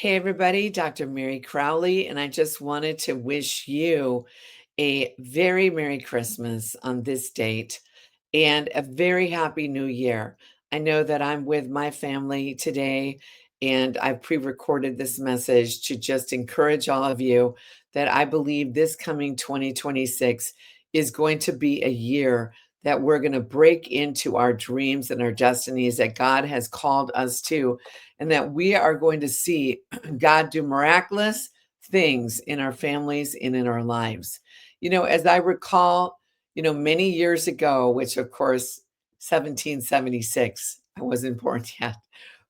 Hey, everybody, Dr. Meri Crouley, and I just wanted to wish you a very Merry Christmas on this date and a very Happy New Year. I know that I'm with my family today, and I've pre recorded this message to just encourage all of you that I believe this coming 2026 is going to be a year that we're going to break into our dreams and our destinies that God has called us to, and that we are going to see God do miraculous things in our families and in our lives. As I recall, many years ago, which of course, 1776, I wasn't born yet,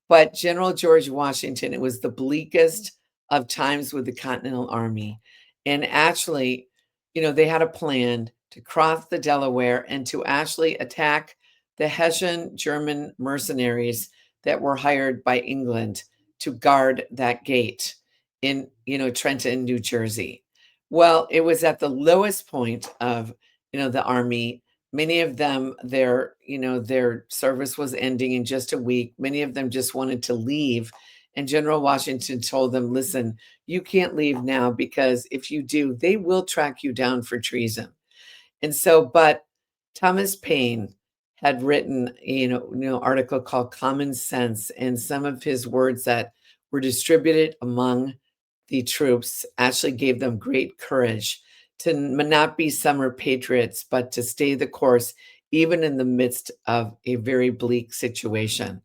but General George Washington, it was the bleakest of times with the Continental Army. And actually, they had a plan to cross the Delaware and to actually attack the Hessian German mercenaries that were hired by England to guard that gate in, Trenton, New Jersey. Well, it was at the lowest point of, the army. Many of them, their service was ending in just a week. Many of them just wanted to leave. And General Washington told them, listen, you can't leave now because if you do, they will track you down for treason. And so, but Thomas Paine had written, article called Common Sense, and some of his words that were distributed among the troops actually gave them great courage to not be summer patriots, but to stay the course, even in the midst of a very bleak situation.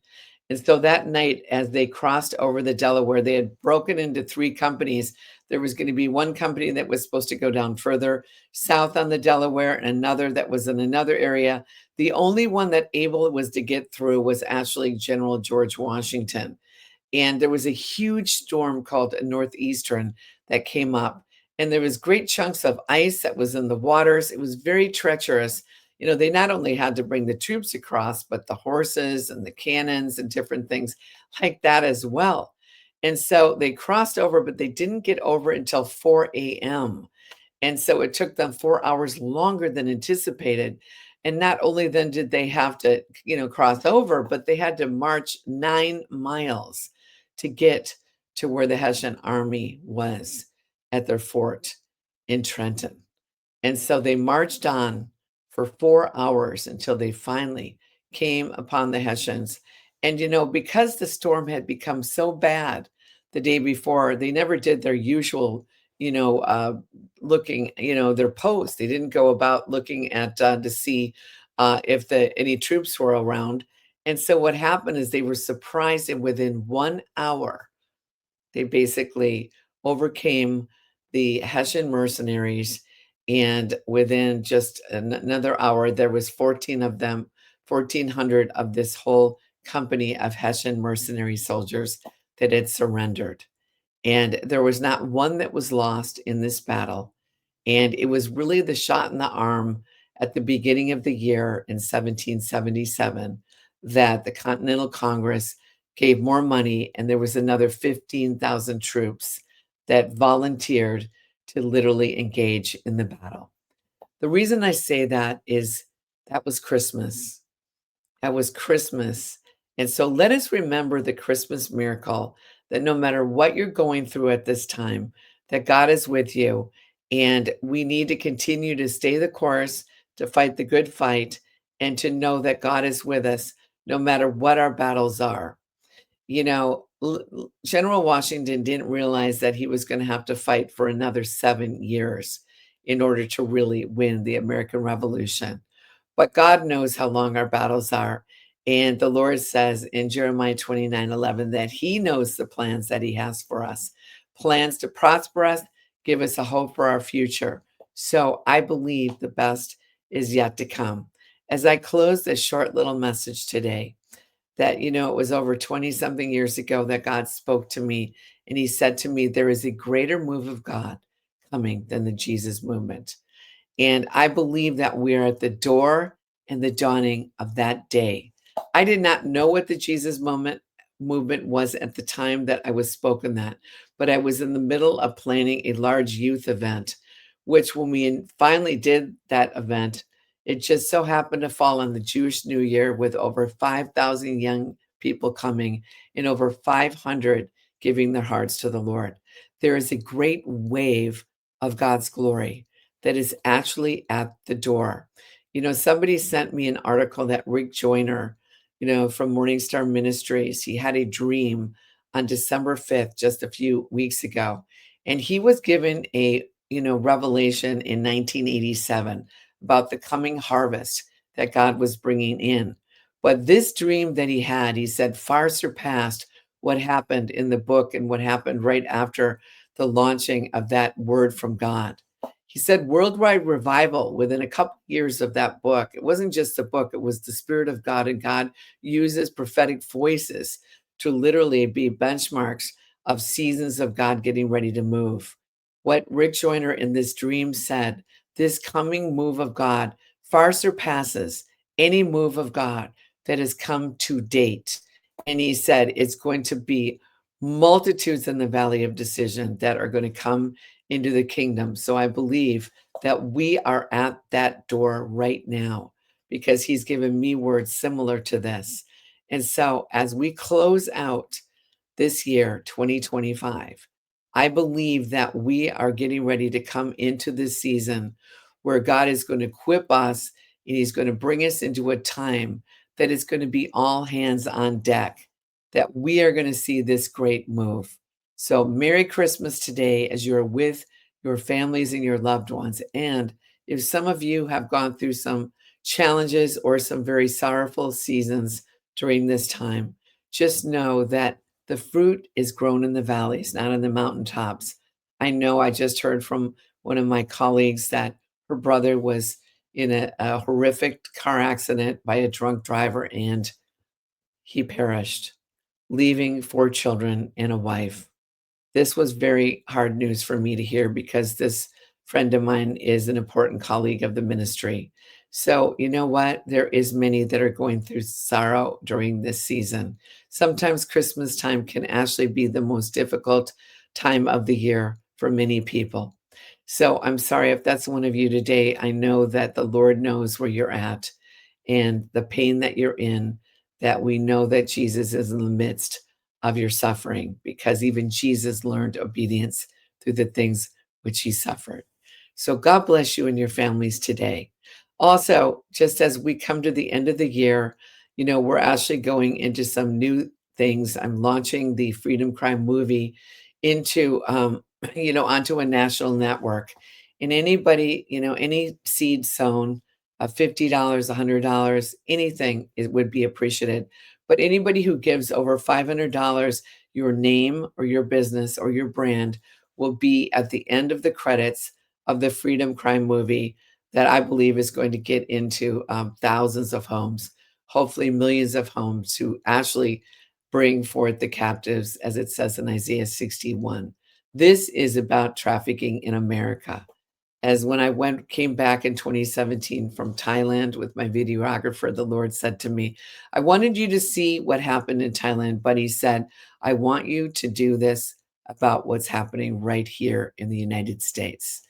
And so that night, as they crossed over the Delaware, they had broken into three companies. There was going to be one company that was supposed to go down further south on the Delaware, and another that was in another area. The only one that able was to get through was actually General George Washington. And there was a huge storm called a northeastern that came up, and there was great chunks of ice that was in the waters. It was very treacherous. They not only had to bring the troops across, but the horses and the cannons and different things like that as well. And so they crossed over, but they didn't get over until 4 a.m. And so it took them 4 hours longer than anticipated. And not only then did they have to, cross over, but they had to march 9 miles to get to where the Hessian army was at their fort in Trenton. And so they marched on for 4 hours until they finally came upon the Hessians. And, because the storm had become so bad the day before, they never did their usual, looking, their post. They didn't go about looking at to see if any troops were around. And so what happened is they were surprised, and within 1 hour, they basically overcame the Hessian mercenaries. And within just another hour, there was 14 of them, 1,400 of this whole company of Hessian mercenary soldiers that had surrendered. And there was not one that was lost in this battle. And it was really the shot in the arm at the beginning of the year in 1777 that the Continental Congress gave more money, and there was another 15,000 troops that volunteered to literally engage in the battle. The reason I say that is that was Christmas. That was Christmas. And so let us remember the Christmas miracle, that no matter what you're going through at this time, that God is with you. And we need to continue to stay the course, to fight the good fight, and to know that God is with us no matter what our battles are. General Washington didn't realize that he was going to have to fight for another 7 years in order to really win the American Revolution. But God knows how long our battles are. And the Lord says in Jeremiah 29:11 that he knows the plans that he has for us, plans to prosper us, give us a hope for our future. So I believe the best is yet to come. As I close this short little message today, that, it was over 20 something years ago that God spoke to me, and he said to me, there is a greater move of God coming than the Jesus movement. And I believe that we're at the door and the dawning of that day. I did not know what the Jesus movement was at the time that I was spoken that, but I was in the middle of planning a large youth event, which when we finally did that event, it just so happened to fall on the Jewish New Year with over 5,000 young people coming and over 500 giving their hearts to the Lord. There is a great wave of God's glory that is actually at the door. Somebody sent me an article that Rick Joyner, from Morning Star Ministries, he had a dream on December 5th, just a few weeks ago. And he was given a, revelation in 1987 about the coming harvest that God was bringing in. But this dream that he had, he said, far surpassed what happened in the book and what happened right after the launching of that word from God. He said worldwide revival within a couple years of that book. It wasn't just a book, it was the Spirit of God, and God uses prophetic voices to literally be benchmarks of seasons of God getting ready to move. What Rick Joyner in this dream said, this coming move of God far surpasses any move of God that has come to date. And he said it's going to be multitudes in the valley of decision that are going to come into the kingdom. So I believe that we are at that door right now because he's given me words similar to this. And so as we close out this year, 2025, I believe that we are getting ready to come into this season where God is going to equip us and he's going to bring us into a time that is going to be all hands on deck, that we are going to see this great move. So, Merry Christmas today as you're with your families and your loved ones. And if some of you have gone through some challenges or some very sorrowful seasons during this time, just know that the fruit is grown in the valleys, not on the mountaintops. I know I just heard from one of my colleagues that her brother was in a horrific car accident by a drunk driver and he perished, leaving 4 children and a wife. This was very hard news for me to hear because this friend of mine is an important colleague of the ministry. So, you know what? There is many that are going through sorrow during this season. Sometimes Christmas time can actually be the most difficult time of the year for many people. So, I'm sorry if that's one of you today. I know that the Lord knows where you're at and the pain that you're in, that we know that Jesus is in the midst of your suffering because even Jesus learned obedience through the things which he suffered. So God bless you and your families today. Also, just as we come to the end of the year, we're actually going into some new things. I'm launching the Freedom Crime movie into, onto a national network. And anybody, any seed sown, $50, $100, anything, it would be appreciated. But anybody who gives over $500, your name or your business or your brand will be at the end of the credits of the Freedom Crime movie that I believe is going to get into thousands of homes, hopefully millions of homes, to actually bring forth the captives, as it says in Isaiah 61. This is about trafficking in America. As when I came back in 2017 from Thailand with my videographer, the Lord said to me, I wanted you to see what happened in Thailand, but he said, I want you to do this about what's happening right here in the United States.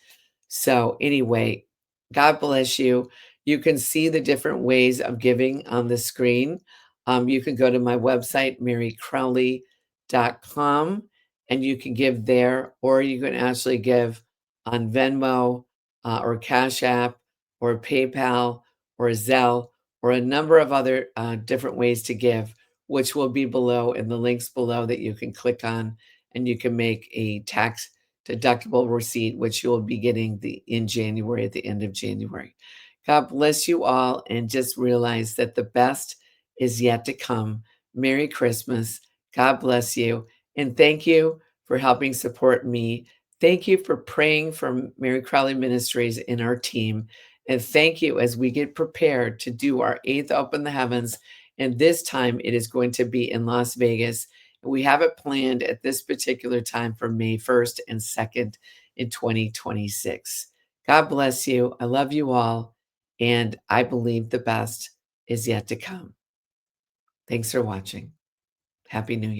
So anyway, God bless you. You can see the different ways of giving on the screen. You can go to my website, MeriCrouley.com, and you can give there, or you can actually give on Venmo or Cash App or PayPal or Zelle or a number of other different ways to give, which will be below in the links below that you can click on, and you can make a tax deductible receipt, which you'll be getting in January, at the end of January. God bless you all, and just realize that the best is yet to come. Merry Christmas. God bless you. And thank you for helping support me. Thank you for praying for MeriCrouley Ministries in our team. And thank you as we get prepared to do our 8th Open the Heavens. And this time it is going to be in Las Vegas. We have it planned at this particular time for May 1st and 2nd in 2026. God bless you. I love you all. And I believe the best is yet to come. Thanks for watching. Happy New Year.